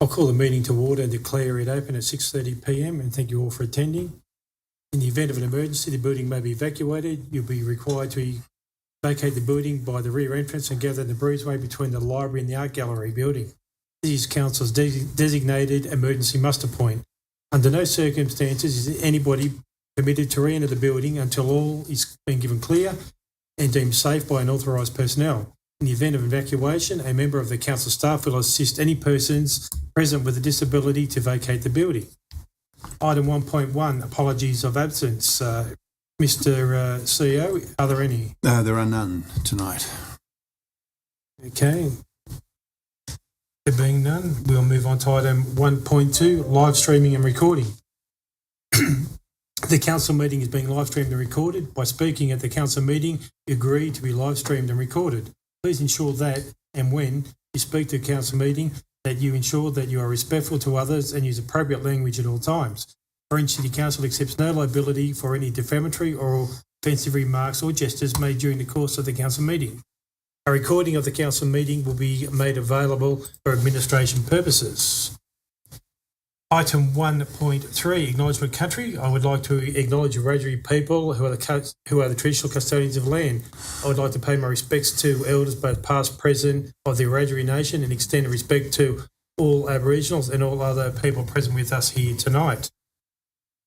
I'll call the meeting to order and declare it open at 6:30 p.m. and thank you all for attending. In the event of an emergency, the building may be evacuated. You'll be required to vacate the building by the rear entrance and gather in the breezeway between the library and the art gallery building. This is Council's designated emergency muster point. Under no circumstances is anybody permitted to re-enter the building until all is been given clear and deemed safe by an authorised personnel. In the event of evacuation, a member of the council staff will assist any persons present with a disability to vacate the building. Item 1.1, apologies of absence. Mr. CEO, are there any? There are none tonight. Okay. There being none, we'll move on to item 1.2, live streaming and recording. The council meeting is being live streamed and recorded. By speaking at the council meeting, you agree to be live streamed and recorded. Please ensure that, and when you speak to a council meeting, that you ensure that you are respectful to others and use appropriate language at all times. Orange City Council accepts no liability for any defamatory or offensive remarks or gestures made during the course of the council meeting. A recording of the council meeting will be made available for administration purposes. Item 1.3, Acknowledgement Country. I would like to acknowledge the Wiradjuri people who are the traditional custodians of land. I would like to pay my respects to elders both past, present of the Wiradjuri Nation and extend respect to all Aboriginals and all other people present with us here tonight.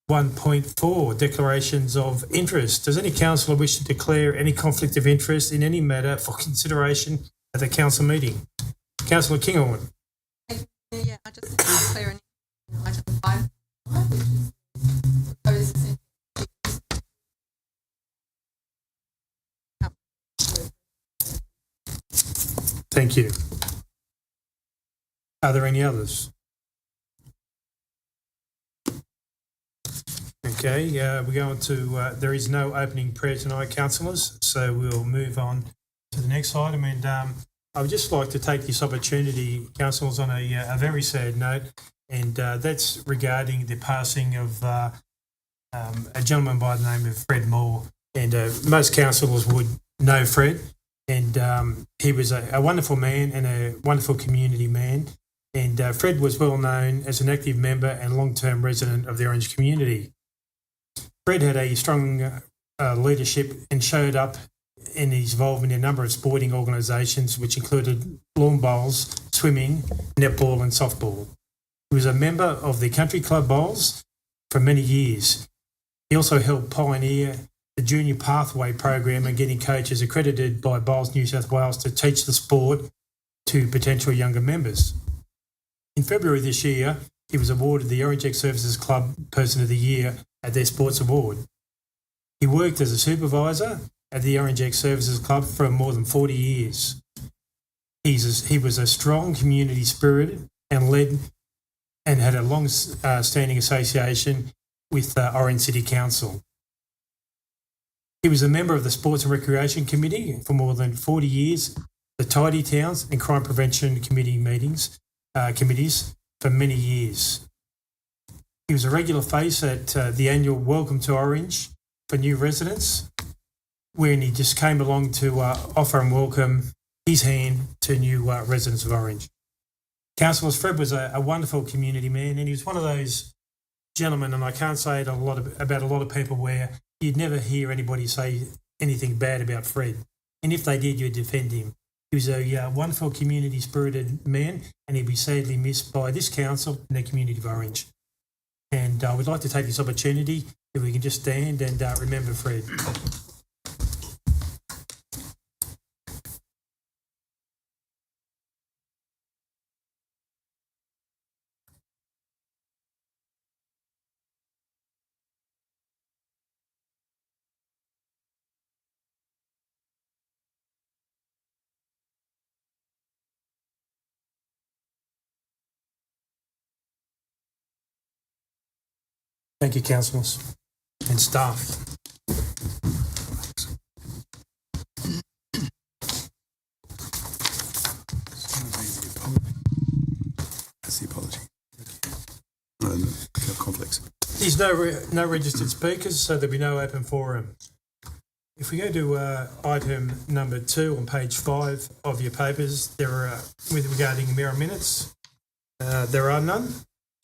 1.4, Declarations of Interest. Does any councillor wish to declare any conflict of interest in any matter for consideration at the council meeting? Councillor Kinghorn. Yeah, I just declare an item 5, which is proposes Thank you. Are there any others? Okay, we're going to, there is no opening prayer tonight, councillors, so we'll move on to the next item. And I would just like to take this opportunity, councillors, on a very sad note, and that's regarding the passing of a gentleman by the name of Fred Moore. And most councillors would know Fred, and he was a wonderful man and a wonderful community man. And Fred was well known as an active member and long-term resident of the Orange community. Fred had a strong leadership and showed up in his involvement in a number of sporting organisations, which included lawn bowls, swimming, netball and softball. He was a member of the Country Club Bowls for many years. He also helped pioneer the Junior Pathway program and getting coaches accredited by Bowls New South Wales to teach the sport to potential younger members. In February this year, he was awarded the Orange Ex-Services Club Person of the Year at their Sports Award. He worked as a supervisor at the Orange Ex-Services Club for more than 40 years. He was a strong community spirit and led and had a long-standing association with Orange City Council. He was a member of the Sports and Recreation Committee for more than 40 years, the Tidy Towns and Crime Prevention Committee committees for many years. He was a regular face at the annual Welcome to Orange for new residents, when he just came along to offer and welcome his hand to new residents of Orange. Councillor Fred was a wonderful community man, and he was one of those gentlemen, and I can't say it about a lot of people, where you'd never hear anybody say anything bad about Fred. And if they did, you'd defend him. He was a wonderful community-spirited man, and he'd be sadly missed by this council and the community of Orange. And I would like to take this opportunity, if we can just stand and remember Fred. Thank you, councillors and staff. That's the apology. Complex. There's no registered speakers, so there'll be no open forum. If we go to item number 2 on page 5 of your papers, there are regarding mirror minutes. There are none.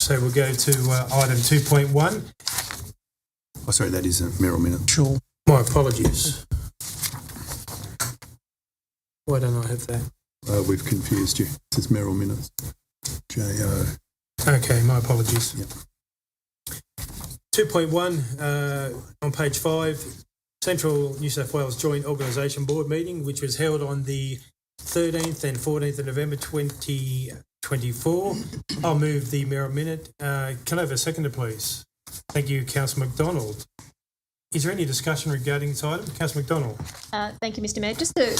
So we'll go to item 2.1. Oh, sorry, that is a Merrill minute. Sure. My apologies. Why don't I have that? We've confused you. This is Merrill minutes. J-O. Okay, my apologies. Yep. 2.1 on page 5, Central New South Wales Joint Organisation Board meeting, which was held on the 13th and 14th of November 2024. I'll move the Merrill minute. Can I have a seconder, please? Thank you, Councillor McDonald. Is there any discussion regarding this item? Councillor McDonald. Thank you, Mr Mayor. Just a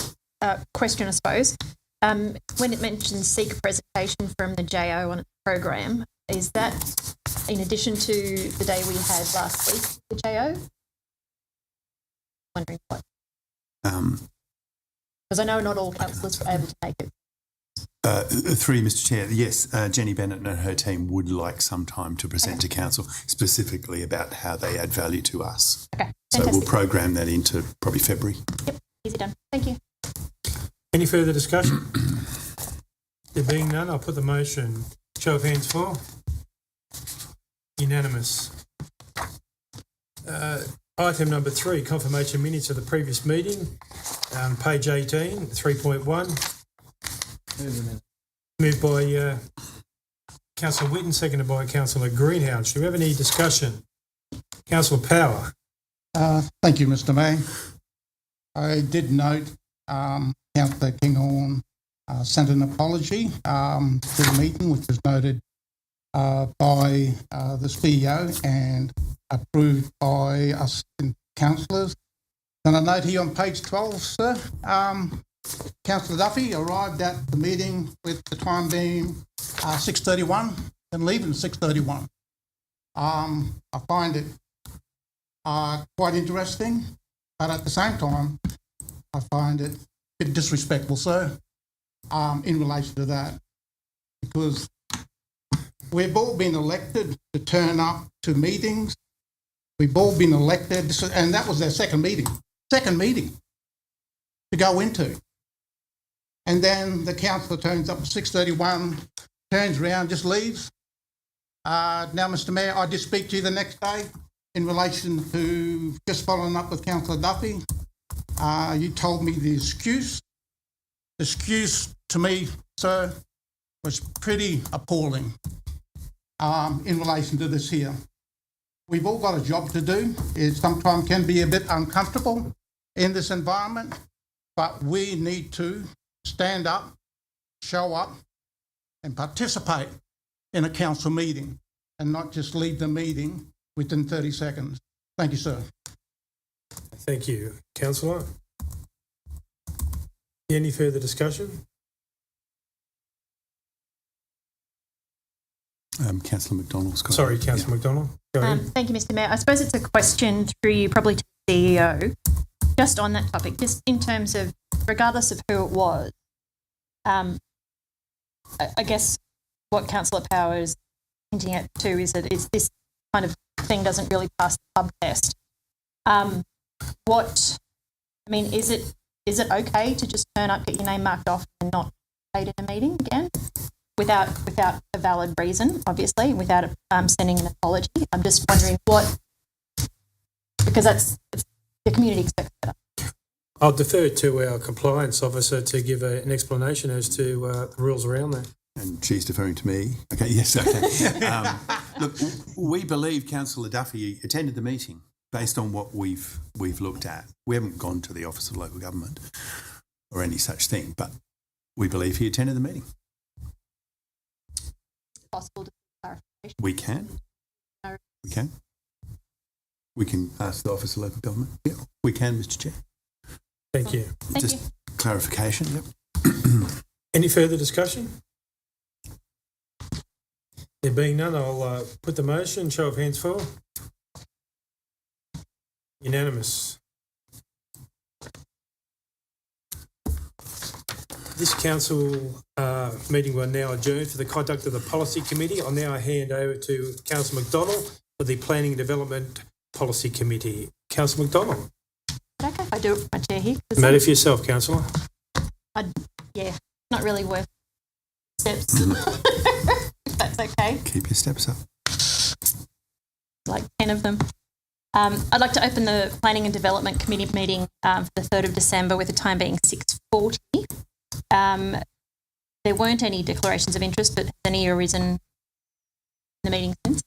question, I suppose. When it mentions seek a presentation from the JO on its program, is that in addition to the day we had last week, the JO? Wondering what. Because I know not all councillors were able to make it. Through you, Mr Chair, yes, Jenny Bennett and her team would like some time to present to Council specifically about how they add value to us. Okay, So fantastic. we'll program that into probably February. Yep, easy done. Thank you. Any further discussion? There being none, I'll put the motion. Show of hands for. Unanimous. Item number 3, confirmation minutes of the previous meeting. Page 18, 3.1. Moved by Councillor Whitten, seconded by Councillor Greenhouse. Do we have any discussion? Councillor Power. Thank you, Mr Mayor. I did note Councillor Kinghorn sent an apology to the meeting, which was noted by the CEO and approved by us councillors. And I note here on page 12, sir, Councillor Duffy arrived at the meeting with the time being 6:31 and leaving at 6:31. I find it quite interesting, but at the same time, I find it a bit disrespectful, sir, in relation to that, because we've all been elected to turn up to meetings. We've all been elected, and that was their second meeting to go into. And then the councillor turns up at 6:31, turns around, just leaves. Now, Mr Mayor, I did speak to you the next day in relation to just following up with Councillor Duffy. You told me the excuse. The excuse to me, sir, was pretty appalling in relation to this here. We've all got a job to do. It sometimes can be a bit uncomfortable in this environment, but we need to stand up, show up, and participate in a council meeting and not just leave the meeting within 30 seconds. Thank you, sir. Thank you. Councillor. Any further discussion? Councillor McDonald's got Sorry, Councillor McDonald. Go ahead. Thank you, Mr Mayor. I suppose it's a question through you probably to the CEO, just on that topic, just in terms of, regardless of who it was, I guess what Councillor Power is hinting at too is that this kind of thing doesn't really pass the pub test. Is it okay to just turn up, get your name marked off and not participate in a meeting again without a valid reason, obviously, without sending an apology? I'm just wondering because the community expects better. I'll defer to our compliance officer to give an explanation as to the rules around that. And she's deferring to me. Okay, yes, okay. Look, we believe Councillor Duffy attended the meeting based on what we've looked at. We haven't gone to the Office of Local Government or any such thing, but we believe he attended the meeting. Possible to clarification. We can. No. We can. We can ask the Office of Local Government. Yeah, we can, Mr Chair. Thank you. Thank Just you. clarification, yep. Any further discussion? There being none, I'll put the motion. Show of hands for. Unanimous. This council meeting will now adjourn for the conduct of the Policy Committee. I'll now hand over to Councillor McDonald for the Planning and Development Policy Committee. Councillor McDonald. Okay, if I do it with my chair here. Matter for yourself, Councillor. Yeah, not really worth steps. okay. Keep your steps up. Like 10 of them. I'd like to open the Planning and Development Committee meeting for the 3rd of December with the time being 6:40. There weren't any declarations of interest, but has any arisen in the meeting since?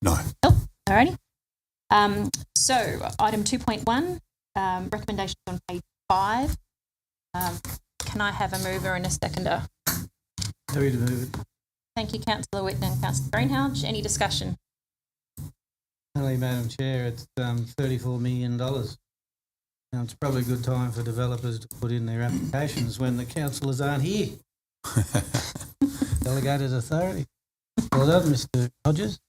No. Oh, alrighty. So item 2.1, recommendations on page 5. Can I have a mover and a seconder? Happy to move it. Thank you, Councillor Whitten and Councillor Greenhalgh. Any discussion? Only, Madam Chair, it's $34 million. Now, it's probably a good time for developers to put in their applications when the councillors aren't here. Delegated authority. Well done, Mr. Hodges.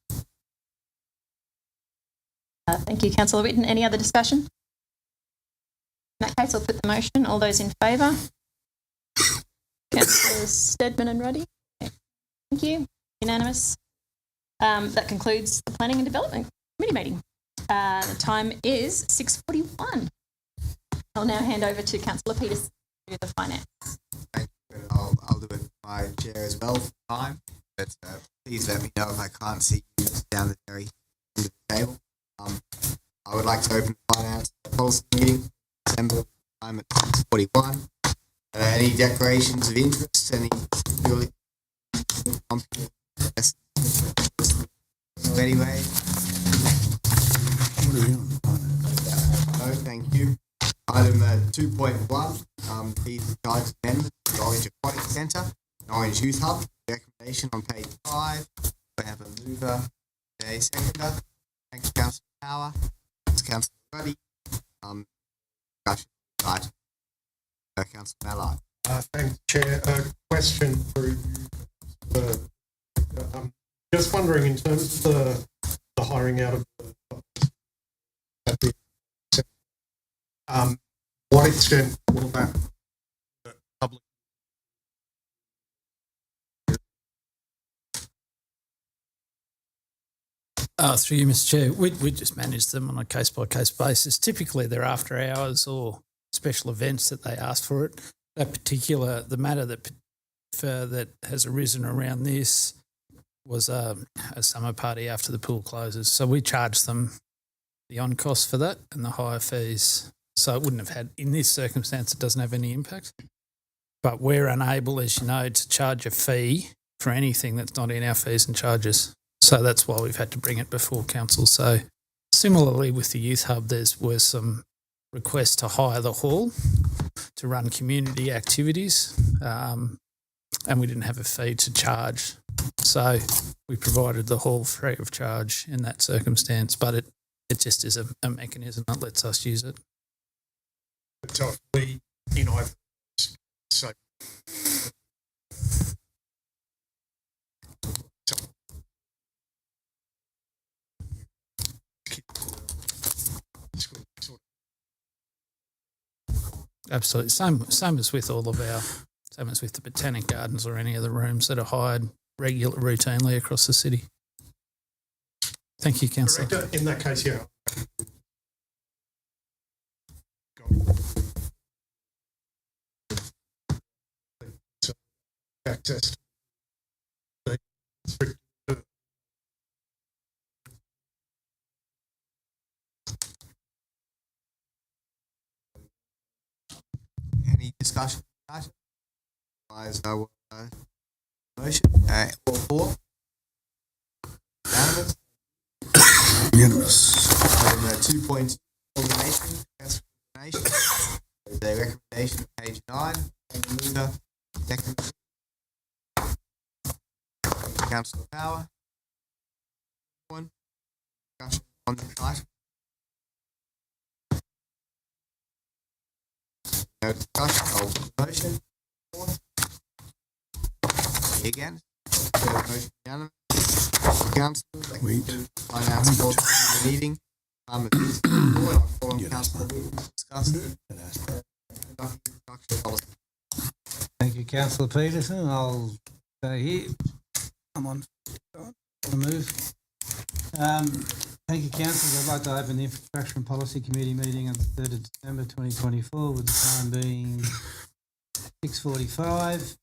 Thank you, Councillor Whitten. Any other discussion? In that case, I'll put the motion. All those in favour? Councillors Steadman and Ruddy? Okay. Thank you. Unanimous. That concludes the Planning and Development Committee meeting. The time is 6:41. I'll now hand over to Councillor Peters to do the finance. I'll do it by chair as well for time, but please let me know if I can't see you down the very end of the table. I would like to open the finance policy meeting December time at 6:41. Any declarations of interest? Any anyway? What are we on? No, thank you. Item 2.1, fees and charges amendment to the Orange Aquatic Centre and Orange Youth Hub. Recommendation on page 5. We have a mover, a seconder. Thanks, Councillor Power. Thanks, Councillor Ruddy. Discussion item. Councillor Mallard. Thanks, Chair. A question for you. Just wondering, in terms of the hiring out of what extent will that public? Through you, Mr. Chair, we just manage them on a case-by-case basis. Typically, they're after hours or special events that they ask for it. The matter that has arisen around this was a summer party after the pool closes. So we charge them the on-cost for that and the higher fees. So it wouldn't have had, in this circumstance, it doesn't have any impact. But we're unable, as you know, to charge a fee for anything that's not in our fees and charges. So that's why we've had to bring it before council. So similarly with the Youth Hub, were some requests to hire the hall to run community activities, and we didn't have a fee to charge. So we provided the hall free of charge in that circumstance, but it just is a mechanism that lets us use it. Hopefully, so Absolutely. Same as with all of our, same as with the Botanic Gardens or any of the rooms that are hired routinely across the city. Thank you, Councillor. Director, in that case, yeah. Access. Any discussion? Otherwise, I will motion. All four. Unanimous. Unanimous. Item 2.2, coordination. There's a recommendation on page 9. Mover, second. Councillor Power. One. Discussion on the item. No discussion. I'll put the motion. Again. Motion unanimous. Councillor, that concludes the finance policy meeting. I'll call on Councillor Whitten to discuss the policy. Thank you, Councillor Peterson. I'll stay here. I'm on the move. Thank you, councillors. I'd like to open the Infrastructure and Policy Committee meeting on the 3rd of December 2024 with the time being 6:45.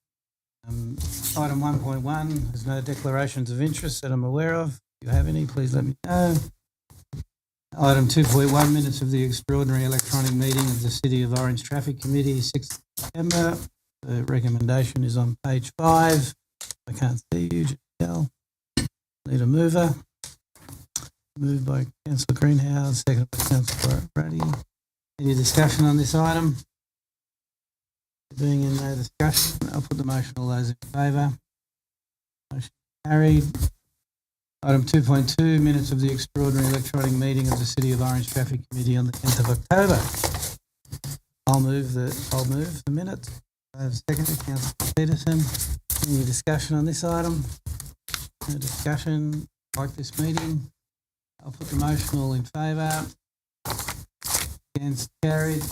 Item 1.1, there's no declarations of interest that I'm aware of. If you have any, please let me know. Item 2.1, minutes of the extraordinary electronic meeting of the City of Orange Traffic Committee, 6th September. The recommendation is on page 5. I can't see you, Giselle. Need a mover. Moved by Councillor Greenhouse, seconded by Councillor Brady. Any discussion on this item? Being in no discussion, I'll put the motion. All those in favour? Motion carried. Item 2.2, minutes of the extraordinary electronic meeting of the City of Orange Traffic Committee on the 10th of October. I'll move the minutes. I have seconded Councillor Peterson. Any discussion on this item? No discussion. Like this meeting. I'll put the motion. All in favour? Against? Carried.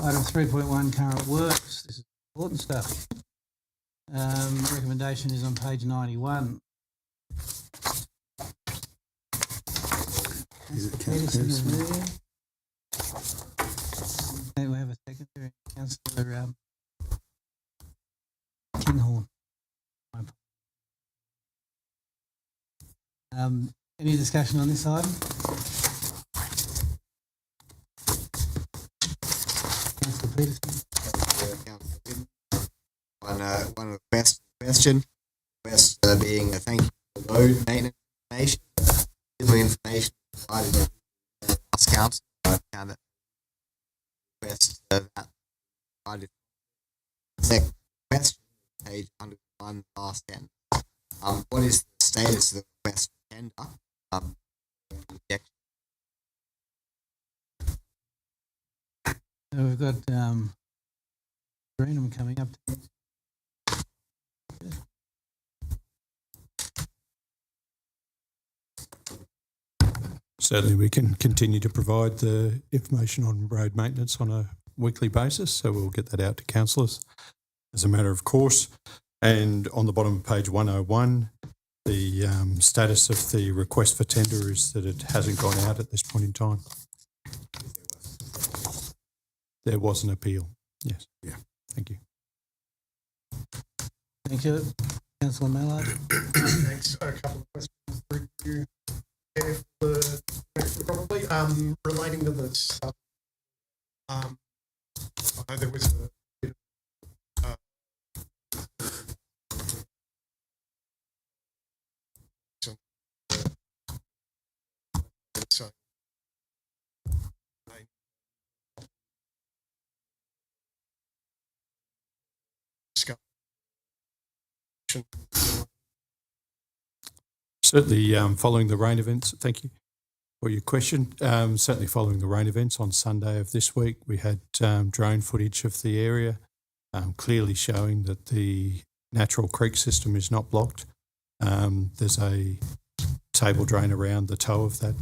Item 3.1, current works. This is important stuff. Recommendation is on page 91. Is it Peterson is Peterson? moving. Okay, we have a secretary, Councillor Kinghorn. Any discussion on this item? Councillor Peterson. One request being a thank you for road maintenance information. Similar information provided in the last council. I found that request that provided. Second question, page 101, last end. What is the status of the request for tender? Objection. So we've got Greenham coming up. Certainly, we can continue to provide the information on road maintenance on a weekly basis, so we'll get that out to councillors as a matter of course. And on the bottom of page 101, the status of the request for tender is that it hasn't gone out at this point in time. There was an appeal, yes. Yeah. Thank you. Thank you. Councillor Mallard. Thanks. A couple of questions for you. If probably relating to the stuff, I know there was a bit of so Certainly, following the rain events, thank you for your question. Certainly following the rain events on Sunday of this week, we had drone footage of the area, clearly showing that the natural creek system is not blocked. There's a table drain around the toe of that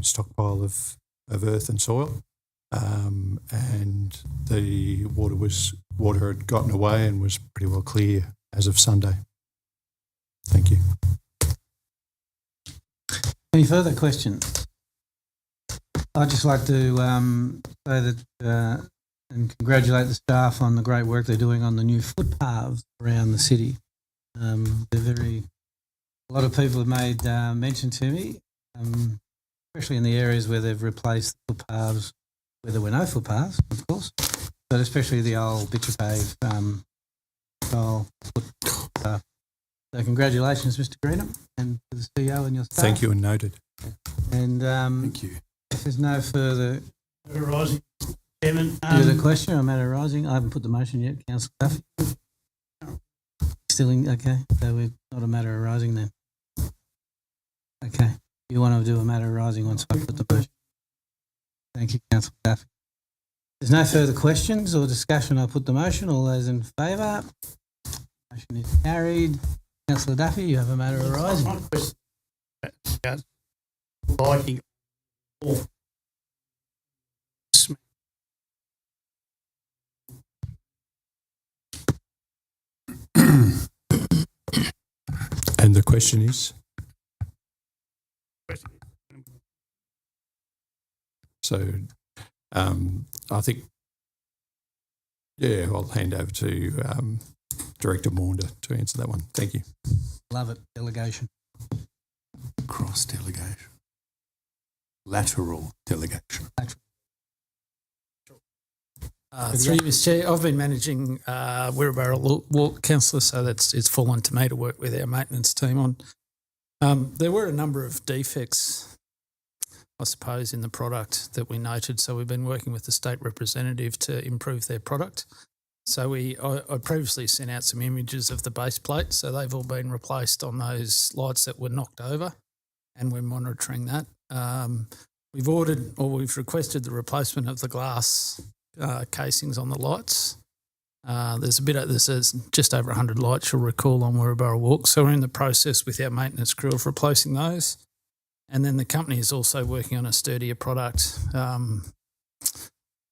stockpile of earth and soil, and the water had gotten away and was pretty well clear as of Sunday. Thank you. Any further questions? I'd just like to say that and congratulate the staff on the great work they're doing on the new footpaths around the city. A lot of people have made mention to me, especially in the areas where they've replaced the footpaths, where there were no footpaths, of course, but especially the old bitumen pave style footpath. So congratulations, Mr. Greenham, and to the CEO and your staff. Thank you and noted. And Thank you. if there's no further Rising. Chairman, further question or matter arising, I haven't put the motion yet, Councillor Duffy. Still in, okay, so we're not a matter arising then. Okay, you want to do a matter arising once I put the motion. Thank you, Councillor Duffy. There's no further questions or discussion. I'll put the motion. All those in favour? Motion is carried. Councillor Duffy, you have a matter arising. one question about lighting. And the question is? So I think, yeah, I'll hand over to Director Maunder to answer that one. Thank you. Love it. Delegation. Cross delegation. Lateral delegation. Through you, Mr. Chair, I've been managing Wirraburra Walk, councillor, so it's fallen to me to work with our maintenance team on. There were a number of defects, I suppose, in the product that we noted, so we've been working with the state representative to improve their product. So I previously sent out some images of the base plate, so they've all been replaced on those lights that were knocked over, and we're monitoring that. We've requested the replacement of the glass casings on the lights. There's just over 100 lights, you'll recall, on Wirraburra Walk, so we're in the process with our maintenance crew of replacing those. And then the company is also working on a sturdier product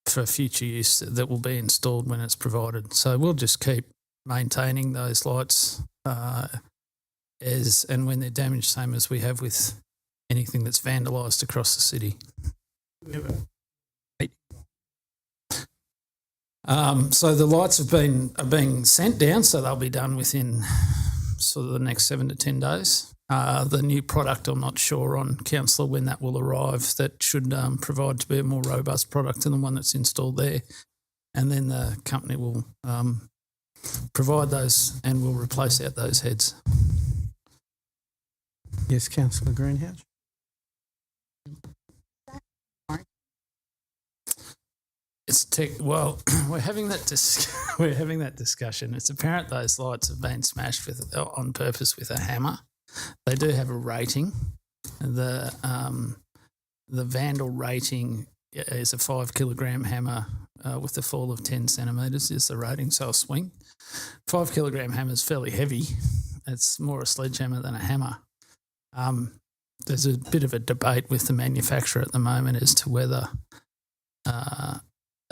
for future use that will be installed when it's provided. So we'll just keep maintaining those lights and when they're damaged, same as we have with anything that's vandalised across the city. So the lights are being sent down, so they'll be done within sort of the next 7 to 10 days. The new product, I'm not sure on, councillor, when that will arrive. That should provide to be a more robust product than the one that's installed there. And then the company will provide those and will replace out those heads. Yes, councillor Greenhouse. We're having that discussion. It's apparent those lights have been smashed on purpose with a hammer. They do have a rating. The vandal rating is a 5 kilogram hammer with a fall of 10 centimetres is the rating, so a swing. 5 kilogram hammer is fairly heavy. It's more a sledgehammer than a hammer. There's a bit of a debate with the manufacturer at the moment as to whether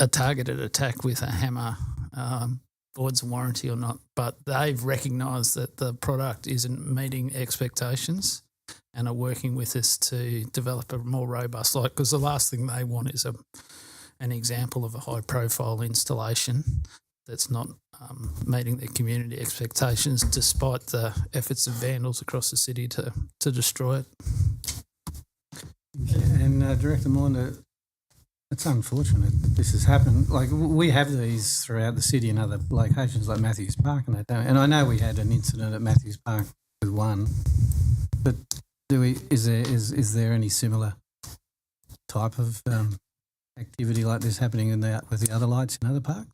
a targeted attack with a hammer voids a warranty or not, but they've recognised that the product isn't meeting expectations and are working with us to develop a more robust light, because the last thing they want is an example of a high-profile installation that's not meeting their community expectations, despite the efforts of vandals across the city to destroy it. And Director Maunder, it's unfortunate that this has happened. Like, we have these throughout the city in other locations like Matthews Park and that, don't we? And I know we had an incident at Matthews Park with one, but is there any similar type of activity like this happening with the other lights in other parks?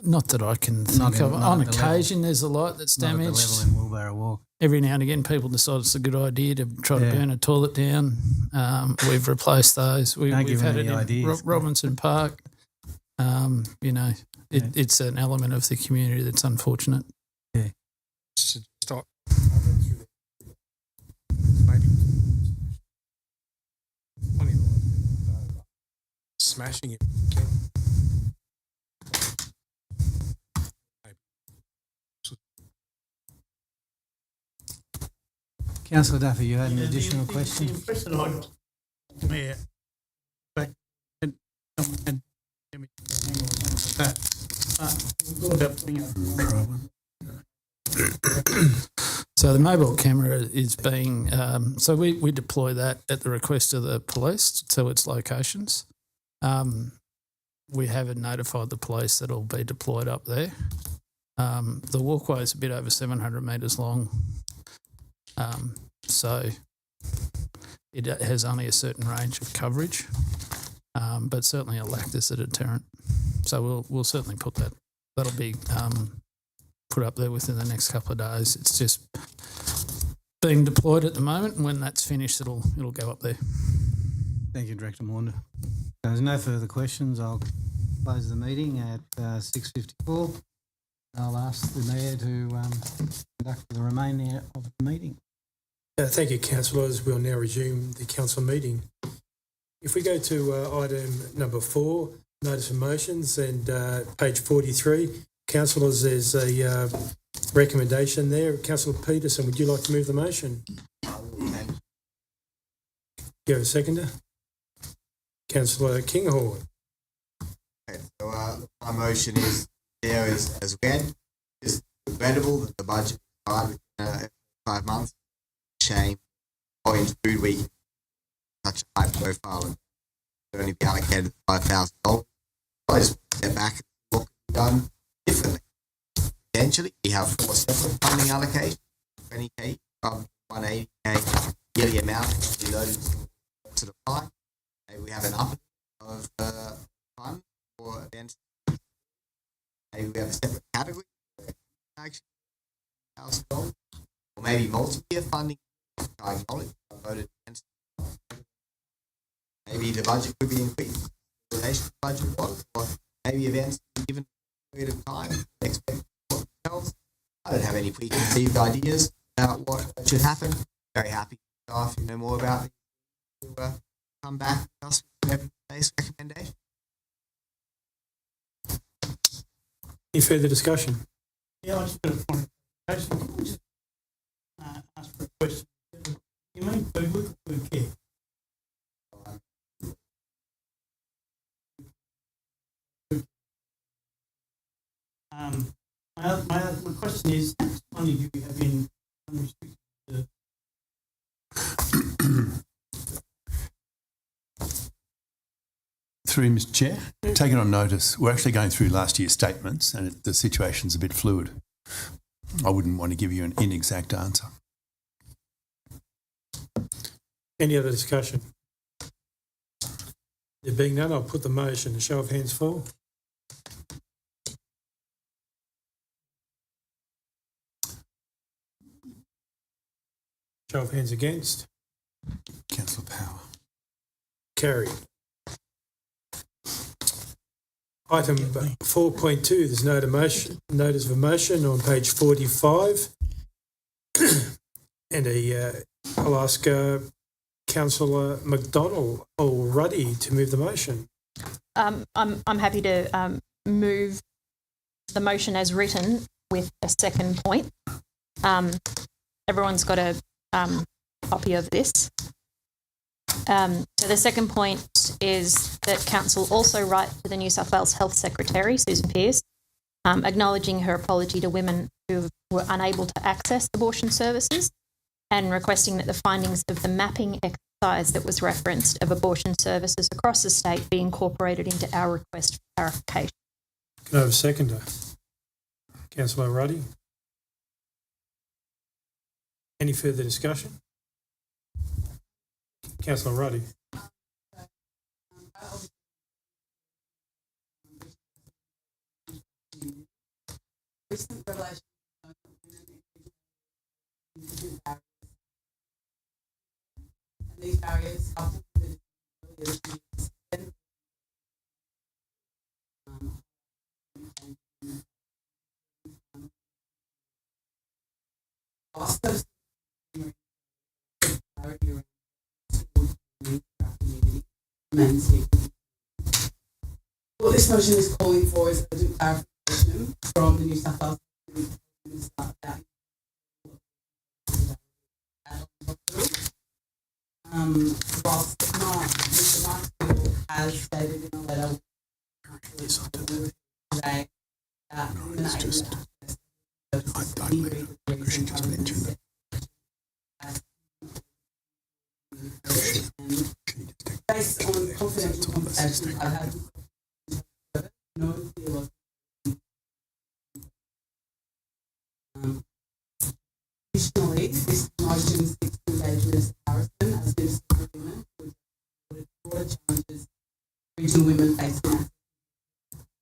Not that I can think of. On occasion, there's a light that's damaged. Not at the level in Wirraburra Walk. Every now and again, people decide it's a good idea to try to burn a toilet down. We've replaced those. We've had it in Robinson Park. It's an element of the community that's unfortunate. Yeah. Stop. Maybe smashing it. Councillor Duffy, you had an additional question? The impression I got, Mayor, back and that. We've got about putting So the mobile camera is being, so we deploy that at the request of the police to its locations. We haven't notified the police that it'll be deployed up there. The walkway is a bit over 700 metres long. So it has only a certain range of coverage, but certainly it'll act as a deterrent. So we'll certainly put that. That'll be put up there within the next couple of days. It's just being deployed at the moment, and when that's finished, it'll go up there. Thank you, Director Maunder. There's no further questions. I'll close the meeting at 6:54. I'll ask the Mayor to conduct the remainder of the meeting. Thank you, councillors. We'll now resume the council meeting. If we go to item number 4, notice of motions, and page 43, councillors, there's a recommendation there. Councillor Peterson, would you like to move the motion? Do you have a seconder? Councillor Kinghorn. Okay, so my motion is there is as read. Just regrettable that the budget expired within 5 months. Shame. Orange Food Week, such a high profile, and should only be allocated $5,000. I just step back and what could be done differently. Potentially, we have 4 separate funding allocations, 20K from 180K yearly amount. You notice to apply. Maybe we have an up of fund for events. Maybe we have a separate category action, or maybe multi-year funding. I acknowledge I voted against. Maybe the budget could be increased. The relation to the budget was, or maybe events given a period of time expect themselves. I don't have any preconceived ideas about what should happen. Very happy staff who know more about it to come back with us with an evidence-based recommendation. Any further discussion? Yeah, I just got a point of clarification. Can I just ask for a question? You mean food week or food care? My question is, how much money do we have in unrestricted reserve? Through Mr. Chair, taken on notice, we're actually going through last year's statements and the situation's a bit fluid. I wouldn't want to give you an inexact answer. Any other discussion? There being none, I'll put the motion. A show of hands for. Show of hands against. Councillor Power. Carried. Item 4.2, there's notice of a motion on page 45. And I'll ask Councillor McDonald or Ruddy to move the motion. I'm happy to move the motion as written with a second point. Everyone's got a copy of this. So the second point is that Council also write to the New South Wales Health Secretary, Susan Pearce, acknowledging her apology to women who were unable to access abortion services and requesting that the findings of the mapping exercise that was referenced of abortion services across the state be incorporated into our request for clarification. Can I have a seconder? Councillor Ruddy. Any further discussion? Councillor Ruddy. Recent revelations show that women experience barriers, and these barriers coupled with the disability what this motion is calling for is a clarification from the New South Wales Minister about whilst Mr. Marksfield has stated in a letter today that women are able to access She just mentioned it. based on confidential conversations I've had with no theological additionally, this motion seeks to engage Minister Harrison as Minister for Women with broader challenges regional women facing access,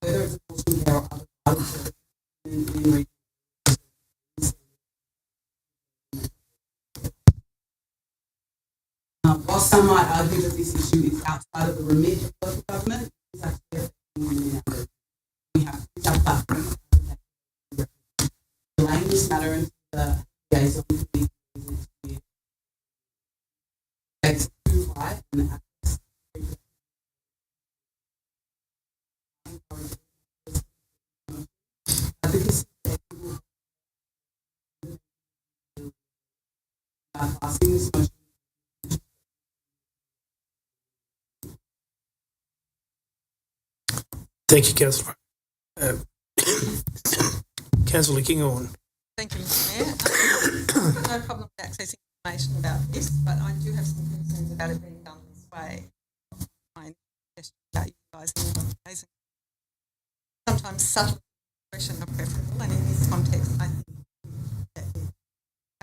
whether it's abortion care or other vital services in regional. While some might argue that this issue is outside of the remit of local government, it's actually affecting women in our region. We have to use our platform to delaying this matter into the liaison committee next year. It's too high and access. Advocacy passing this motion. Thank you, Councillor. Councillor Kinghorn. Thank you, Mr Mayor. No problem with accessing information about this, but I do have some concerns about it being done this way. My suggestion about utilising amazing. Sometimes subtle expression are preferable, and in this context, I think that is the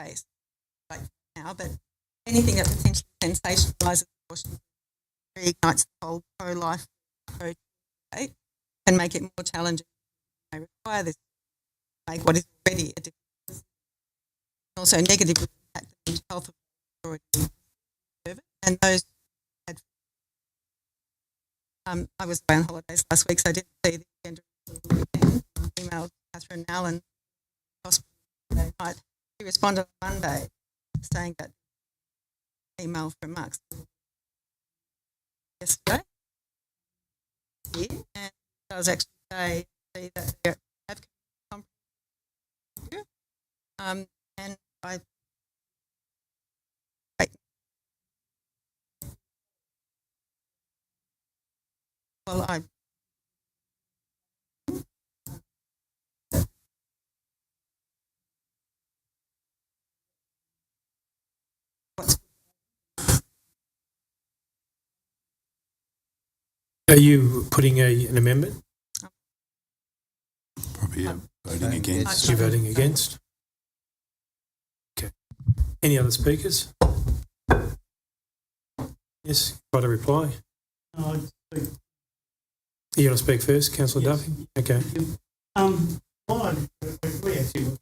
case. Like now, but anything that potentially sensationalises abortion, reignites the whole pro-life debate, can make it more challenging. May require this to make what is already a difficult decision. Also negatively impact the mental health of those already serve it, and those who had. I was away on holidays last week, so I didn't see the agenda until the weekend. I emailed Catherine Allen hospital Monday night. She responded on Monday saying that email from Mark yesterday here, and does actually say that they have come and I well I Are you putting an amendment? Probably voting against. You're voting against? Okay. Any other speakers? Yes, quite a reply. No, You want to speak first, Councillor Yes. Duffy? Okay. well, I agree actually with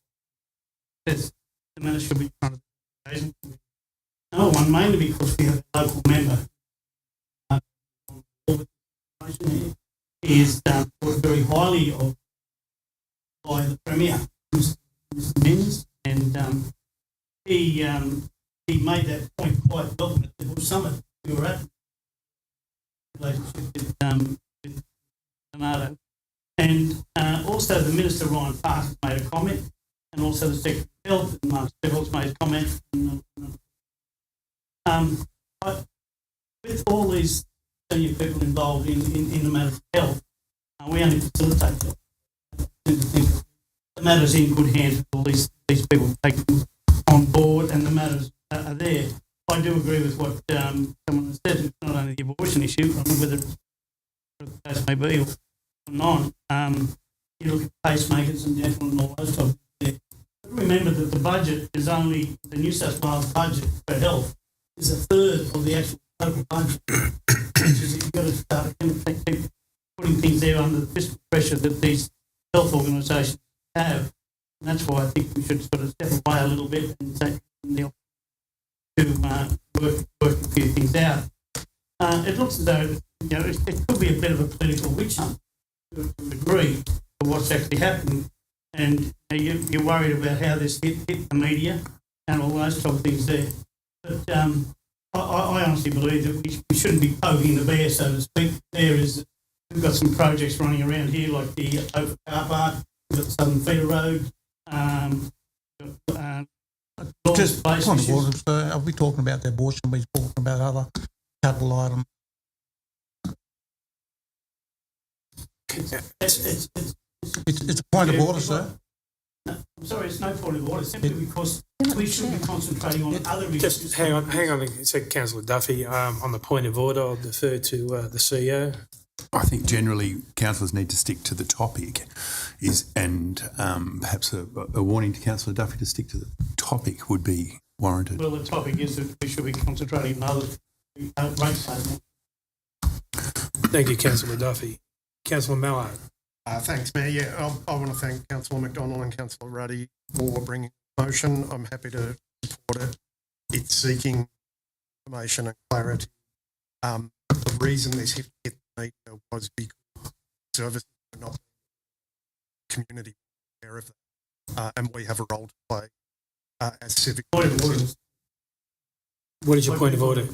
says the matter should be in front of the Asian Committee. Number one, mainly because we have a local member he is thought very highly of by the Premier, Mr. Menz, and he made that point quite well at the Bush Summit we were at, relationship with Leonardo. And also the Minister Ryan Park has made a comment, and also the Secretary of Health and Mark Stebbels made a comment. But with all these senior people involved in the matter of health, we only facilitate that. I tend to think the matter's in good hands with all these people taken on board, and the matters are there. I do agree with what someone has said. It's not only the abortion issue, I mean, whether the case may be or not. You look at pacemakers and dental and all those types of things. But remember that the budget is only, the New South Wales budget for health is a third of the actual total budget. Which is you've got to start keep putting things there under the fiscal pressure that these health organisations have. And that's why I think we should sort of step away a little bit and take the to work a few things out. It looks as though it could be a bit of a political witch hunt to a degree of what's actually happening, and you're worried about how this hit the media and all those type of things there. But I honestly believe that we shouldn't be poking the bear, so to speak. We've got some projects running around here, like the Oval Car Park, we've got the Southern Feeder Road, Just point of order, sir. Are we talking about the abortion? We're talking about other capital items. It's a point of order, sir. No, I'm sorry, it's no point of order, simply because we should be concentrating on other issues. Just hang on a second, Councillor Duffy. On the point of order, I'll defer to the CEO. I think generally councillors need to stick to the topic, and perhaps a warning to Councillor Duffy to stick to the topic would be warranted. Well, the topic is that we should be concentrating on other rates. Thank you, Councillor Duffy. Councillor Mallard. Thanks, Mayor. Yeah, I want to thank Councillor McDonald and Councillor Ruddy for bringing the motion. I'm happy to support it. It's seeking information and clarity. The reason this hit the media was because services were not community aware of that, and we have a role to play as civic. What is your point of order?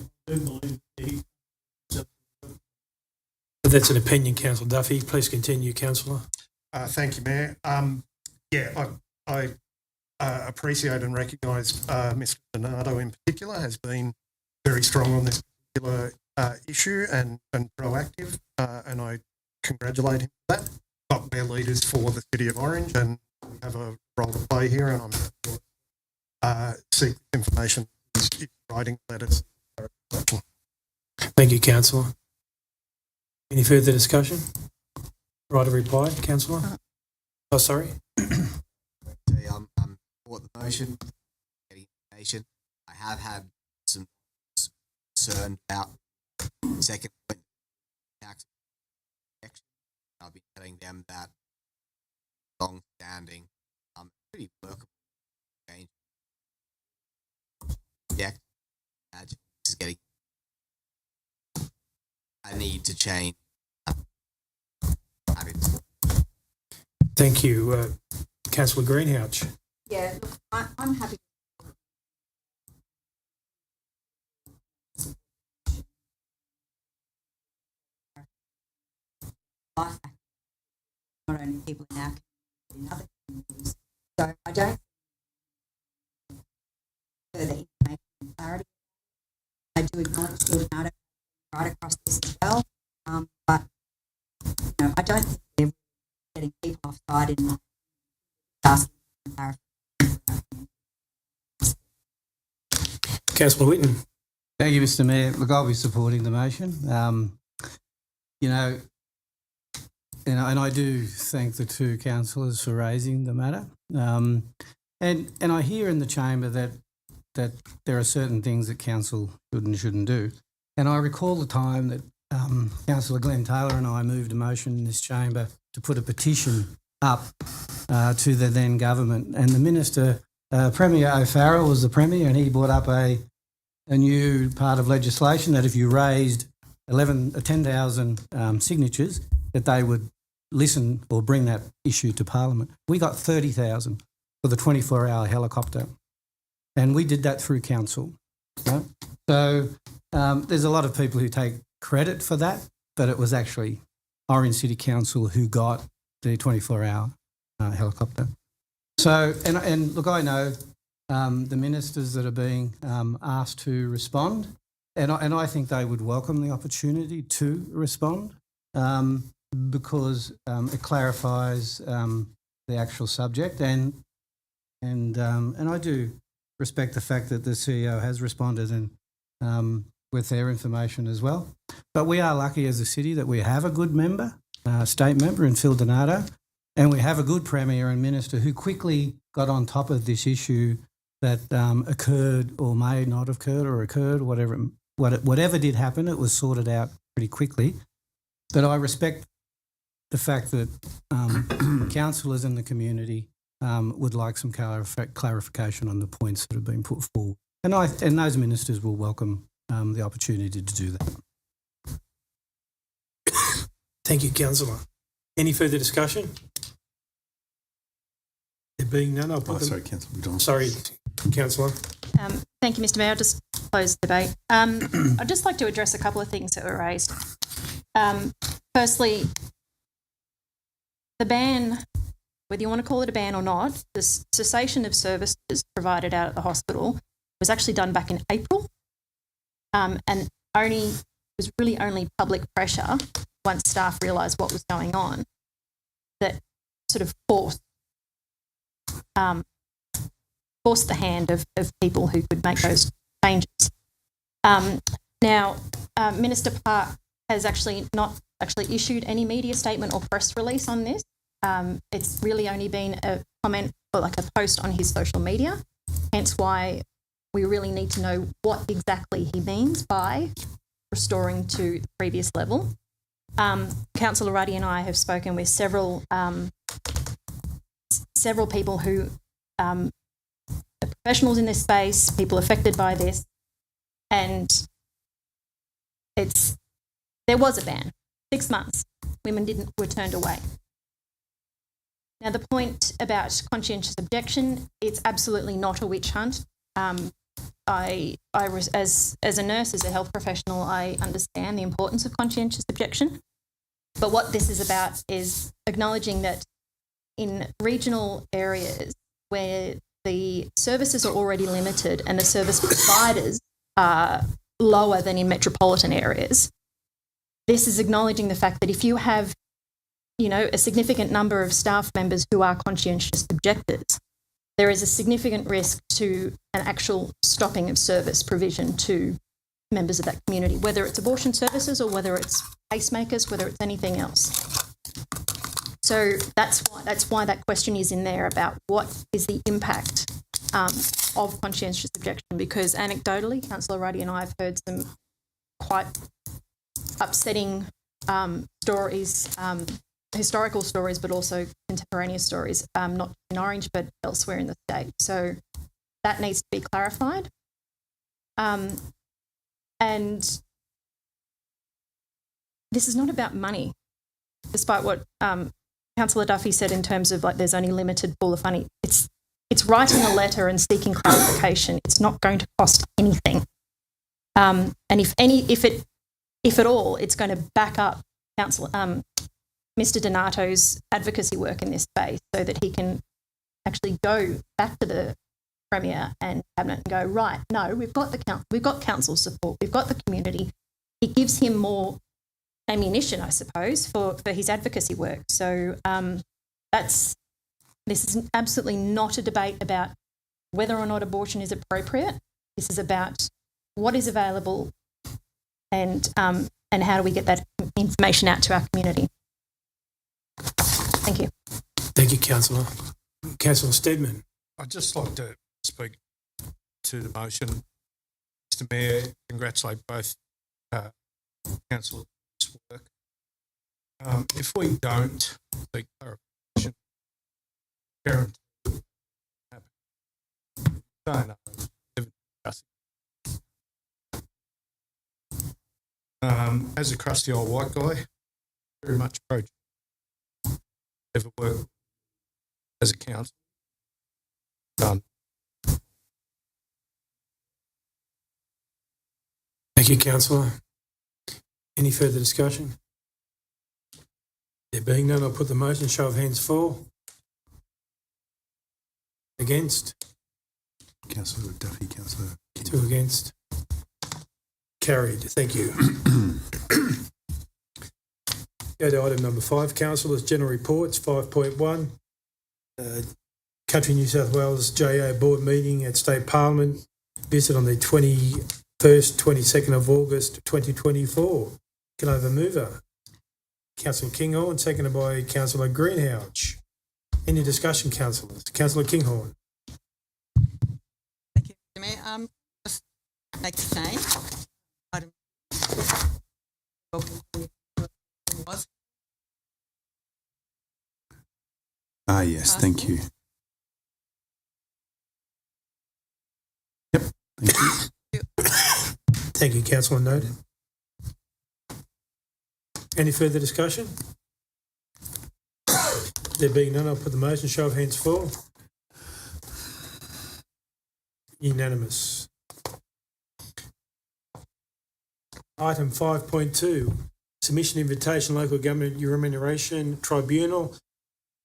But that's an opinion, Councillor Duffy. Please continue, Councillor. Thank you, Mayor. I appreciate and recognise Mr. Donato in particular has been very strong on this particular issue and proactive, and I congratulate him for that. But we're leaders for the City of Orange, and we have a role to play here, and I'm going to seek information in writing letters. Thank you, councillor. Any further discussion? Right of reply, councillor? Oh, sorry. For the motion, getting information. I have had some concern about second point tax protection. I've been telling them that long-standing, pretty workable change. Yeah, this is getting. I need to change. Thank you, councillor Greenhalgh. Yeah, look, I'm happy. Life, not only people in our community, but in other communities. So I don't further information and clarity. I do acknowledge Jordan right across this as well, but you know, I don't think they're getting people offside in asking for clarification. Councillor Whitten. Thank you, Mr. Mayor. Look, I'll be supporting the motion. You know, and I do thank the two councillors for raising the matter. And I hear in the chamber that there are certain things that council should and shouldn't do. And I recall the time that Councillor Glenn Taylor and I moved a motion in this chamber to put a petition up to the then government, and the minister, Premier O'Farrell was the Premier, and he brought up a new part of legislation that if you raised 10,000 signatures, that they would listen or bring that issue to Parliament. We got 30,000 for the 24-hour helicopter, and we did that through council. Right? So there's a lot of people who take credit for that, but it was actually Orange City Council who got the 24-hour helicopter. So, and look, I know the ministers that are being asked to respond, and I think they would welcome the opportunity to respond because it clarifies the actual subject, and I do respect the fact that the CEO has responded and with their information as well. But we are lucky as a city that we have a good member, state member in Phil Donato, and we have a good Premier and Minister who quickly got on top of this issue that occurred or may not have occurred or occurred, whatever did happen, it was sorted out pretty quickly. But I respect the fact that councillors in the community would like some clarification on the points that have been put forward. And those ministers will welcome the opportunity to do that. Thank you, councillor. Any further discussion? There being none, I'll put them... Sorry, councillor McDonald. Sorry, councillor. Thank you, Mr. Mayor. I'll just close the debate. I'd just like to address a couple of things that were raised. Firstly, the ban, whether you want to call it a ban or not, the cessation of services provided out at the hospital was actually done back in April, and was really only public pressure once staff realised what was going on that sort of forced the hand of people who could make those changes. Now, Minister Park has actually not issued any media statement or press release on this. It's really only been a comment or like a post on his social media, hence why we really need to know what exactly he means by restoring to the previous level. Councillor Ruddy and I have spoken with several people who are professionals in this space, people affected by this, and there was a ban. 6 months, women were turned away. Now, the point about conscientious objection, it's absolutely not a witch hunt. As a nurse, as a health professional, I understand the importance of conscientious objection. But what this is about is acknowledging that in regional areas where the services are already limited and the service providers are lower than in metropolitan areas, this is acknowledging the fact that if you have a significant number of staff members who are conscientious objectors, there is a significant risk to an actual stopping of service provision to members of that community, whether it's abortion services or whether it's pacemakers, whether it's anything else. So that's why that question is in there about what is the impact of conscientious objection, because anecdotally, Councillor Ruddy and I have heard some quite upsetting stories, historical stories, but also contemporaneous stories, not in Orange, but elsewhere in the state. So that needs to be clarified. And this is not about money, despite what Councillor Duffy said in terms of like there's only limited pool of money. It's writing a letter and seeking clarification. It's not going to cost anything. And if at all, it's going to back up Mr. Donato's advocacy work in this space so that he can actually go back to the Premier and Cabinet and go, right, no, we've got council support, we've got the community. It gives him more ammunition, I suppose, for his advocacy work. So this is absolutely not a debate about whether or not abortion is appropriate. This is about what is available and how do we get that information out to our community. Thank you. Thank you, Councillor. Councillor Steadman. I'd just like to speak to the motion. Mr Mayor, congratulate both councillors on this work. If we don't seek clarification, parents don't know. As a crusty old white guy, very much pro. Never worked as a council. Done. Thank you, Councillor. Any further discussion? There being none, I'll put the motion. Show of hands for. Against? Councillor Duffy, Councillor King. 2 against. Carried. Thank you. Go to item number 5, Councillors' General Reports, 5.1. Country New South Wales JA Board meeting at State Parliament. Visit on the 21st, 22nd of August 2024. Can I have a mover? Councillor Kinghorn, seconded by Councillor Greenhalgh. Any discussion, councillors? Councillor Kinghorn. Thank you, Mr. Mayor. Just make a change. Item was. Yes, thank you. Yep, thank you. Thank you, Councillor. Noted. Any further discussion? There being none, I'll put the motion. Show of hands for. Unanimous. Item 5.2, submission invitation local government remuneration tribunal.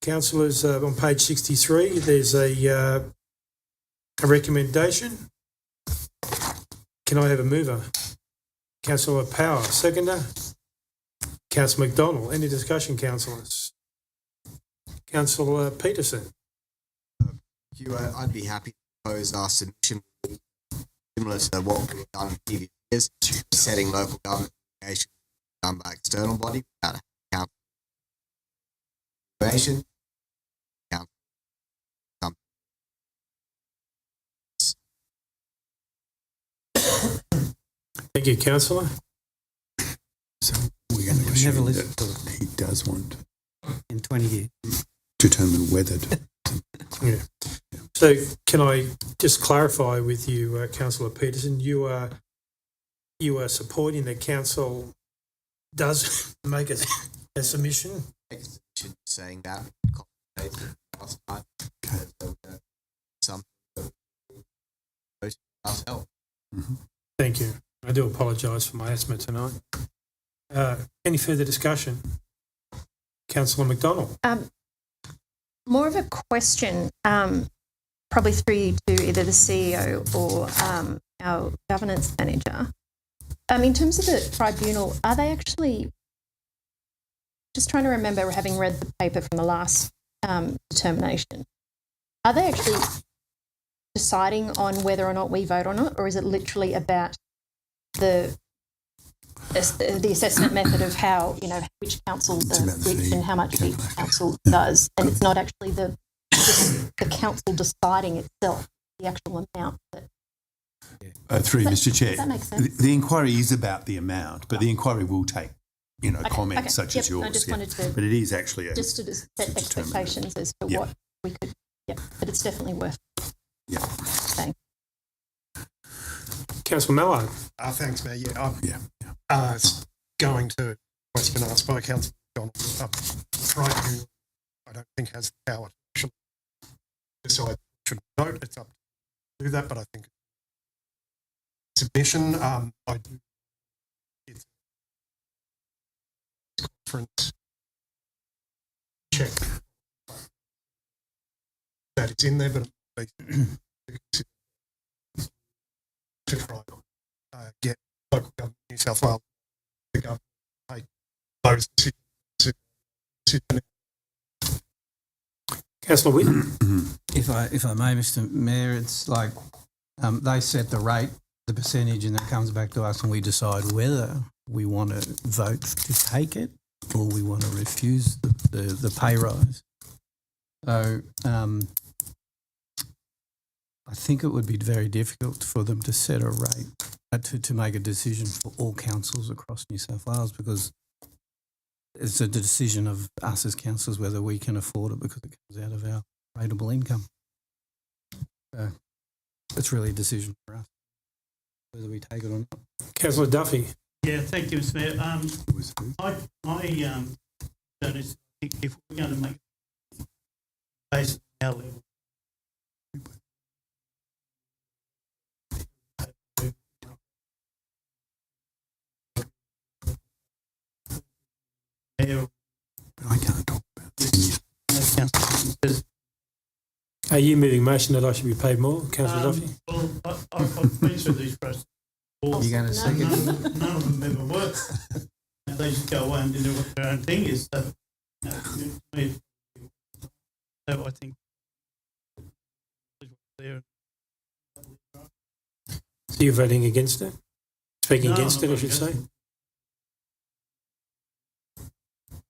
Councillors, on page 63, there's a recommendation. Can I have a mover? Councillor Power, seconder. Councillor McDonald. Any discussion, councillors? Councillor Peterson. I'd be happy to propose our submission similar to what we've done in previous years, setting local government communication done by external body without a council evaluation. Thank you, councillor. So we're going to Never assume listened to that he does want in 20 years. to determine whether to. Yeah. So can I just clarify with you, Councillor Peterson, you are supporting the council does make a submission? Make a submission saying that last night. Something that we ourselves. Mm-hmm. Thank you. I do apologise for my asthma tonight. Any further discussion? Councillor McDonald. More of a question, probably through you to either the CEO or our governance manager. In terms of the tribunal, are they actually just trying to remember, having read the paper from the last determination, are they actually deciding on whether or not we vote or not, or is it literally about the assessment method of how, which councils are which and how much each council does, and it's not actually the council deciding itself the actual amount that. Through Mr. Chair, does that make sense? the inquiry is about the amount, but the inquiry will take, comments such as yours. I just wanted to, but it is actually just to set expectations as to what we could. Yeah, but it's definitely worth. Yeah. Saying. Councillor Mallard. Thanks, Mayor. Yeah. Going to a question asked by Councillor Donald. I don't think has the power to actually decide should vote. It's up to do that, but I think submission. I do. It's conference check that it's in there, but to try get local government, New South Wales, the government make those decisions. Councillor Whitten. If I may, Mr. Mayor, it's like they set the rate, the percentage, and that comes back to us, and we decide whether we want to vote to take it or we want to refuse the pay rise. So I think it would be very difficult for them to set a rate, to make a decision for all councils across New South Wales, because it's a decision of us as councillors whether we can afford it, because it comes out of our rateable income. It's really a decision for us whether we take it or not. Councillor Duffy. Yeah, thank you, Mr. Mayor. If we're going to make it based on our level, I can't talk about this. Are you moving motion that I should be paid more, Councillor Duffy? Well, I've been through these processes. You're going to second? None of them ever work. And they just go away and do what their own thing is. So, so I think. So you're voting against it? Speaking against it, I should say.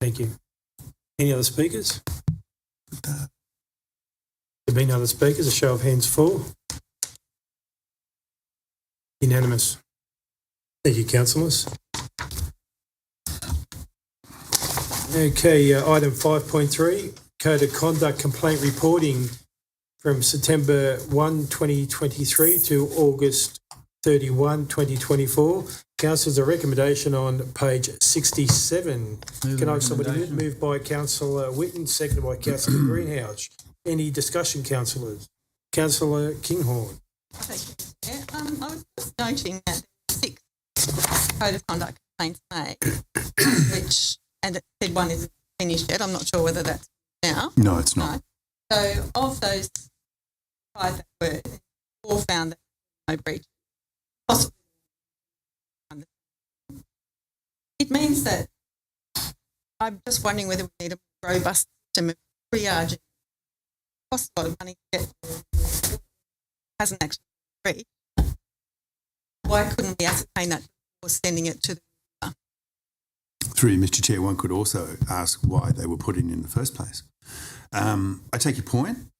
Thank you. Any other speakers? There being other speakers, a show of hands for. Unanimous. Thank you, councillors. Okay, item 5.3, Code of Conduct Complaint Reporting from September 1, 2023 to August 31, 2024. Councillors, a recommendation on page 67. Can I have somebody moved by Councillor Whitten, seconded by Councillor Greenhouse? Any discussion, councillors? Councillor Kinghorn. Thank you, Mr. Chair. I was just noting that there were 6 Code of Conduct complaints made, and it said one isn't finished yet. I'm not sure whether that's now. No, it's not. No. So of those 5 that were, 4 found that there was no breach. Possibly. It means that I'm just wondering whether we need a robust system of triaging. It costs a lot of money to get there. Hasn't actually been breached. Why couldn't we ascertain that before sending it to the user? Through Mr. Chair, one could also ask why they were put in the first place. I take your point.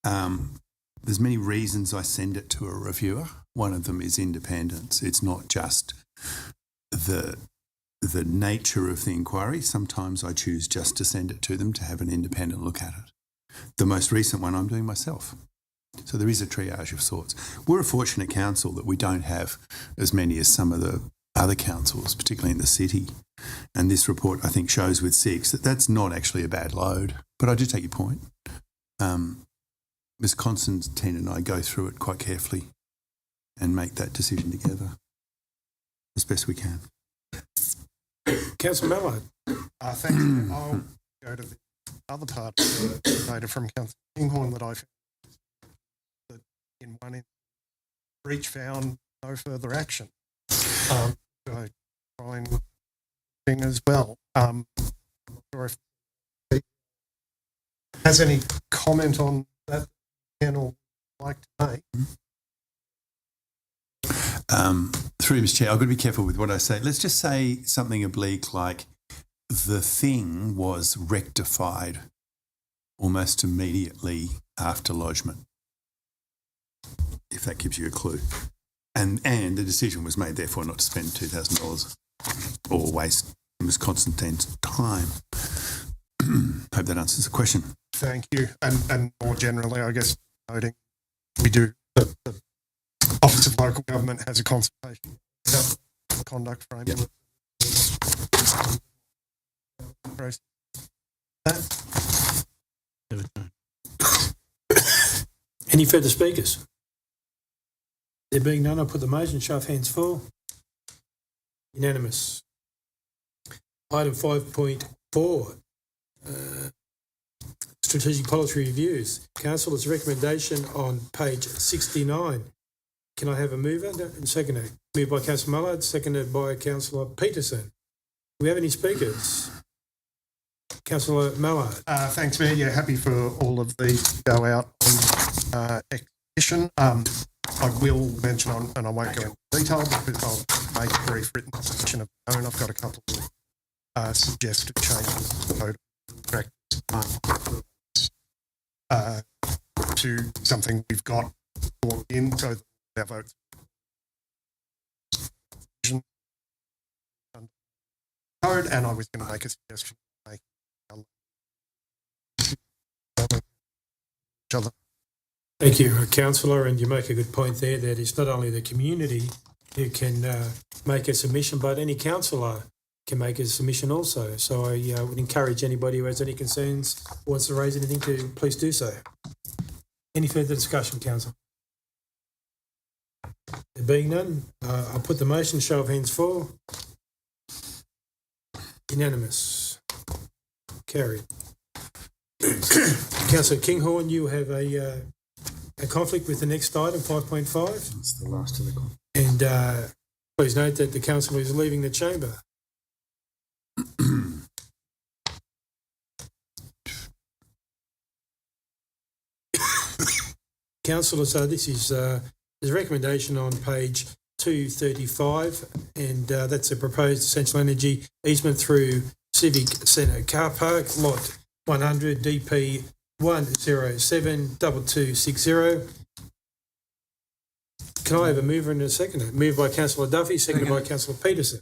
There's many reasons I send it to a reviewer. One of them is independence. It's not just the nature of the inquiry. Sometimes I choose just to send it to them to have an independent look at it. The most recent one I'm doing myself. So there is a triage of sorts. We're a fortunate council that we don't have as many as some of the other councils, particularly in the city. And this report, I think, shows with 6 that that's not actually a bad load. But I do take your point. Ms. Constantine and I go through it quite carefully and make that decision together as best we can. Councillor Mallard. Thank you. I'll go to the other part of the data from Councillor Kinghorn that I found. That in one breach found no further action. I try and thing as well. sure if he has any comment on that can or would like to make. Through Mr. Chair, I've got to be careful with what I say. Let's just say something oblique like the thing was rectified almost immediately after lodgement, if that gives you a clue. And the decision was made, therefore, not to spend $2,000 or waste Ms. Constantine's time. Hope that answers the question. Thank you. And more generally, I guess, noting we do, the Office of Local Government has a consultation conduct framework. Any further speakers? There being none, I'll put the motion. Show of hands for. Unanimous. Item 5.4. Strategic Policy Reviews. Council's recommendation on page 69. Can I have a mover and seconder? Moved by Councillor Mullard, seconded by Councillor Peterson. Do we have any speakers? Councillor Mallard. Thanks, Mayor. Yeah, happy for all of these to go out on exhibition. I will mention on, and I won't go into detail because I'll make a brief written submission of my own. I've got a couple of suggested changes to the code of practice to something we've got brought in so that our votes code, and I was going to make a suggestion. Thank you, Councillor, and you make a good point there that it's not only the community who can make a submission, but any councillor can make a submission also. So I would encourage anybody who has any concerns, wants to raise anything, to please do so. Any further discussion, Council? There being none, I'll put the motion. Show of hands for. Unanimous. Carried. Councillor Kinghorn, you have a conflict with the next item, 5.5. It's the last of the conflict. And please note that the councillor is leaving the chamber. Councillors, this is there's a recommendation on page 235, and that's a proposed essential energy easement through Civic Centre Car Park, lot 100 DP 1072260. Can I have a mover and a seconder? Moved by Councillor Duffy, seconded by Councillor Peterson.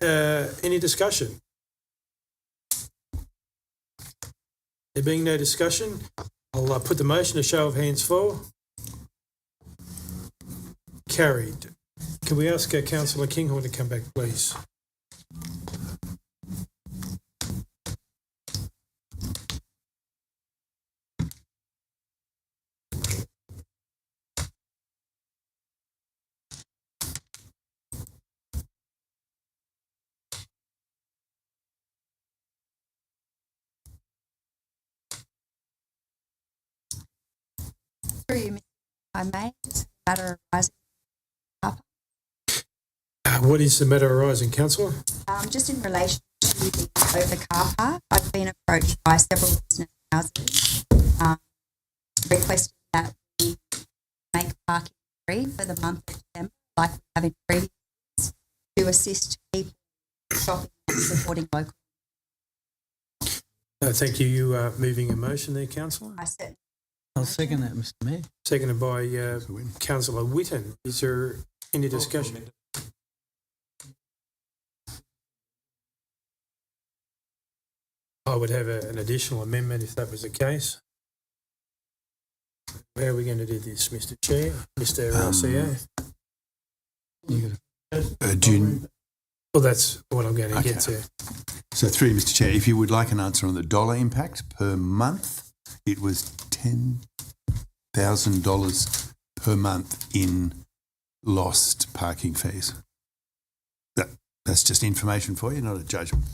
Any discussion? There being no discussion, I'll put the motion. A show of hands for. Carried. Can we ask Councillor Kinghorn to come back, please? Through you, Mr. I may, just a matter arising. What is the matter arising, Councillor? Just in relation to the over car park, I've been approached by several business houses requesting that we make parking free for the month of December, like we have in previous years, to assist people shopping and supporting local. Thank you. You are moving a motion there, Councillor? I said. I'll second that, Mr. Mayor. Seconded by Councillor Whitten. Is there any discussion? I would have an additional amendment if that was the case. How are we going to do this, Mr. Chair? Mr. RCA? Well, that's what I'm going to get to. So through you, Mr. Chair, if you would like an answer on the dollar impact per month, it was $10,000 per month in lost parking fees. That's just information for you, not a judgment.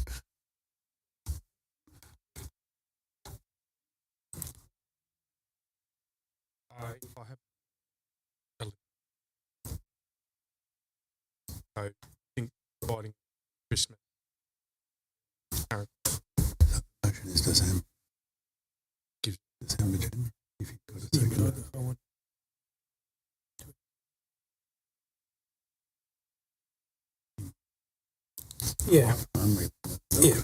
If I have, I think providing Christmas current Yeah. Yeah.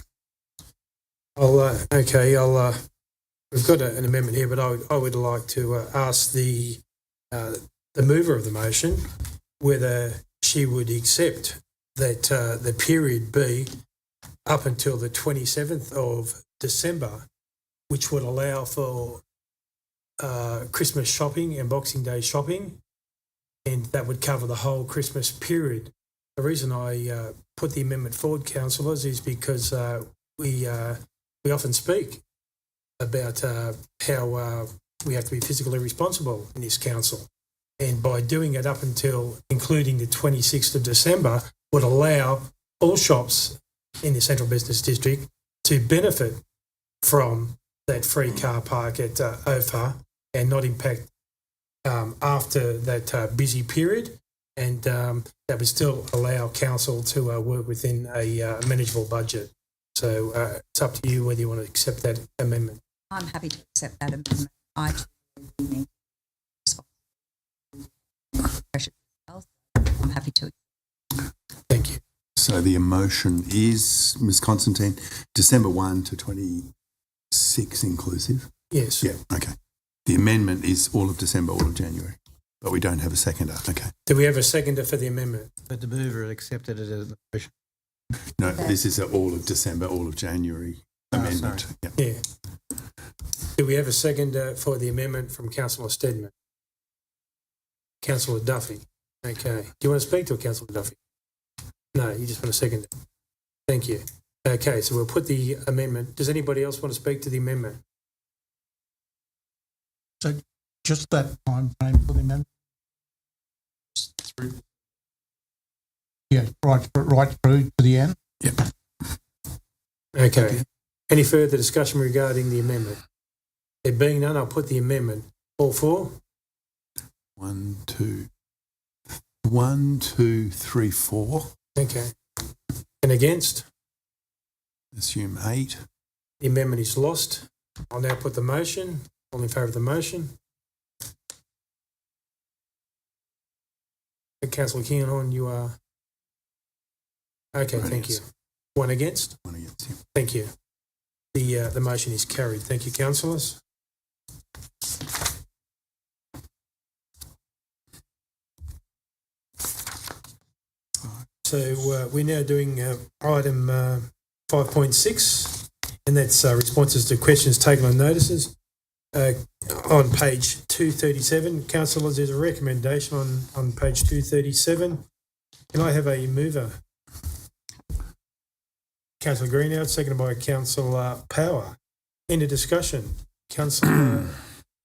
We've got an amendment here, but I would like to ask the mover of the motion whether she would accept that the period be up until the 27th of December, which would allow for Christmas shopping and Boxing Day shopping, and that would cover the whole Christmas period. The reason I put the amendment forward, councillors, is because we often speak about how we have to be fiscally responsible in this council. And by doing it up until including the 26th of December would allow all shops in the Central Business District to benefit from that free car park at OFA and not impact after that busy period. And that would still allow council to work within a manageable budget. So it's up to you whether you want to accept that amendment. I'm happy to accept that amendment. I too I'm happy to. Thank you. So the emotion is, Ms Constantine, December 1 to 26 inclusive? Yes. Yeah, okay. The amendment is all of December, all of January, but we don't have a seconder. Okay. Do we have a seconder for the amendment? But the mover accepted it as a motion. No, this is all of December, all of January amendment. Yeah. Do we have a seconder for the amendment from Councillor Steadman? Councillor Duffy. Okay. Do you want to speak to Councillor Duffy? No, you just want to second it. Thank you. Okay, so we'll put the amendment. Does anybody else want to speak to the amendment? So just that time frame for the amendment? Yeah, right through to the end. Yep. Okay. Any further discussion regarding the amendment? There being none, I'll put the amendment. All for? 1, 2, 3, 4. Okay. And against? Assume 8. The amendment is lost. I'll now put the motion. All in favour of the motion? Councillor Kinghorn, you are? Okay, thank you. One against? One against, yeah. Thank you. The motion is carried. Thank you, councillors. So we're now doing item 5.6, and that's responses to questions taken on notices. On page 237, councillors, there's a recommendation on page 237. Can I have a mover? Councillor Greenhouse, seconded by Councillor Power. Any discussion? Councillor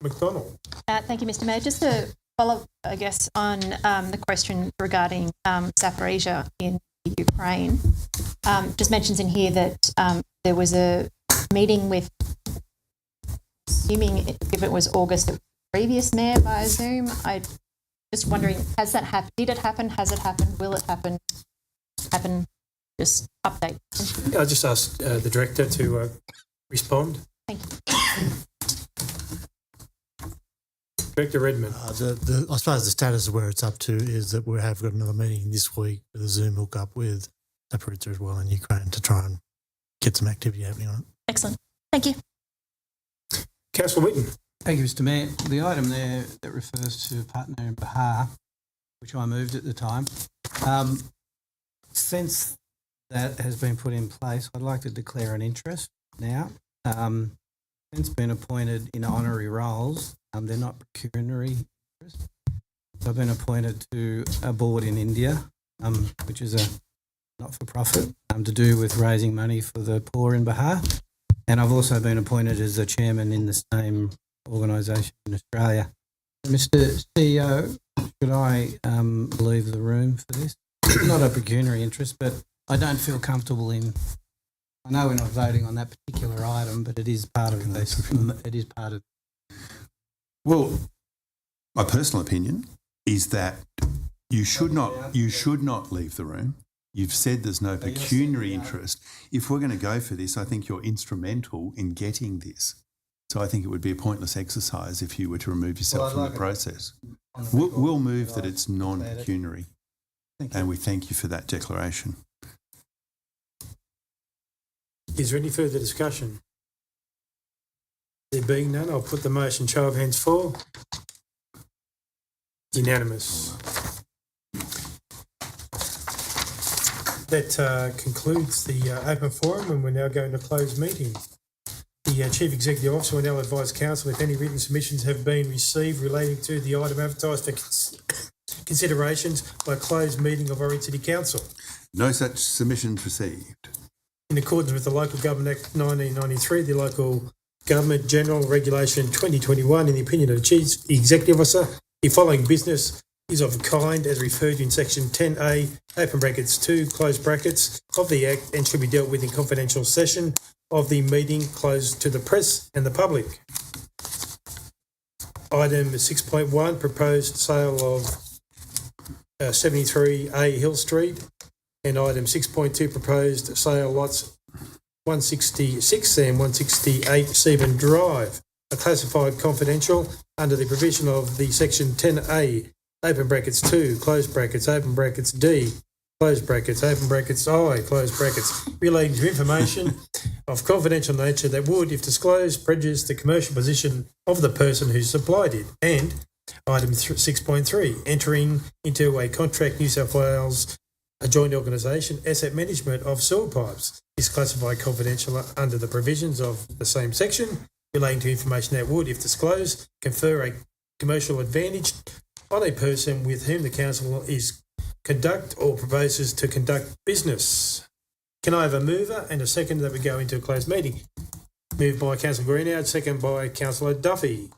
McDonald. Thank you, Mr. Mayor. Just to follow, I guess, on the question regarding Zaporizhzhia in Ukraine, just mentions in here that there was a meeting with, assuming if it was August, the previous mayor via Zoom. I just wondering, has that happened? Did it happen? Has it happened? Will it happen? Just update. I'll just ask the director to respond. Thank you. Director Redmond. I suppose the status of where it's up to is that we have got another meeting this week with a Zoom hookup with Zaporizhzhia as well in Ukraine to try and get some activity happening on it. Excellent. Thank you. Councillor Whitten. Thank you, Mr. Mayor. The item there that refers to partner in Bahar, which I moved at the time, since that has been put in place, I'd like to declare an interest now. Since been appointed in honorary roles, they're not pecuniary interests. I've been appointed to a board in India, which is a not-for-profit, to do with raising money for the poor in Bahar. And I've also been appointed as a chairman in the same organisation in Australia. Mr. CEO, should I leave the room for this? Not a pecuniary interest, but I don't feel comfortable in. I know we're not voting on that particular item, but it is part of this. It is part of. Well, my personal opinion is that you should not leave the room. You've said there's no pecuniary interest. If we're going to go for this, I think you're instrumental in getting this. So I think it would be a pointless exercise if you were to remove yourself from the process. We'll move that it's non-pecuniary. And we thank you for that declaration. Is there any further discussion? There being none, I'll put the motion. Show of hands for. Unanimous. That concludes the open forum, and we're now going to close meeting. The Chief Executive Officer will now advise Council if any written submissions have been received relating to the item advertised for considerations by closed meeting of Orange City Council. No such submissions received. In accordance with the Local Government Act 1993, the Local Government General Regulation 2021, in the opinion of the Chief Executive Officer, the following business is of a kind as referred to in section 10A, open brackets 2, close brackets, of the Act and should be dealt with in confidential session of the meeting closed to the press and the public. Item 6.1, proposed sale of 73A Hill Street, and item 6.2, proposed sale lots 166 and 168 Seaman Drive are classified confidential under the provision of the section 10A, open brackets 2, close brackets, open brackets D, close brackets, open brackets I, close brackets, relating to information of confidential nature that would, if disclosed, prejudice the commercial position of the person who supplied it. And item 6.3, entering into a contract New South Wales, a joint organisation, asset management of sewer pipes is classified confidential under the provisions of the same section, relating to information that would, if disclosed, confer a commercial advantage on a person with whom the council is conduct or proposes to conduct business. Can I have a mover and a second that we go into a closed meeting? Moved by Councillor Greenhouse, second by Councillor Duffy.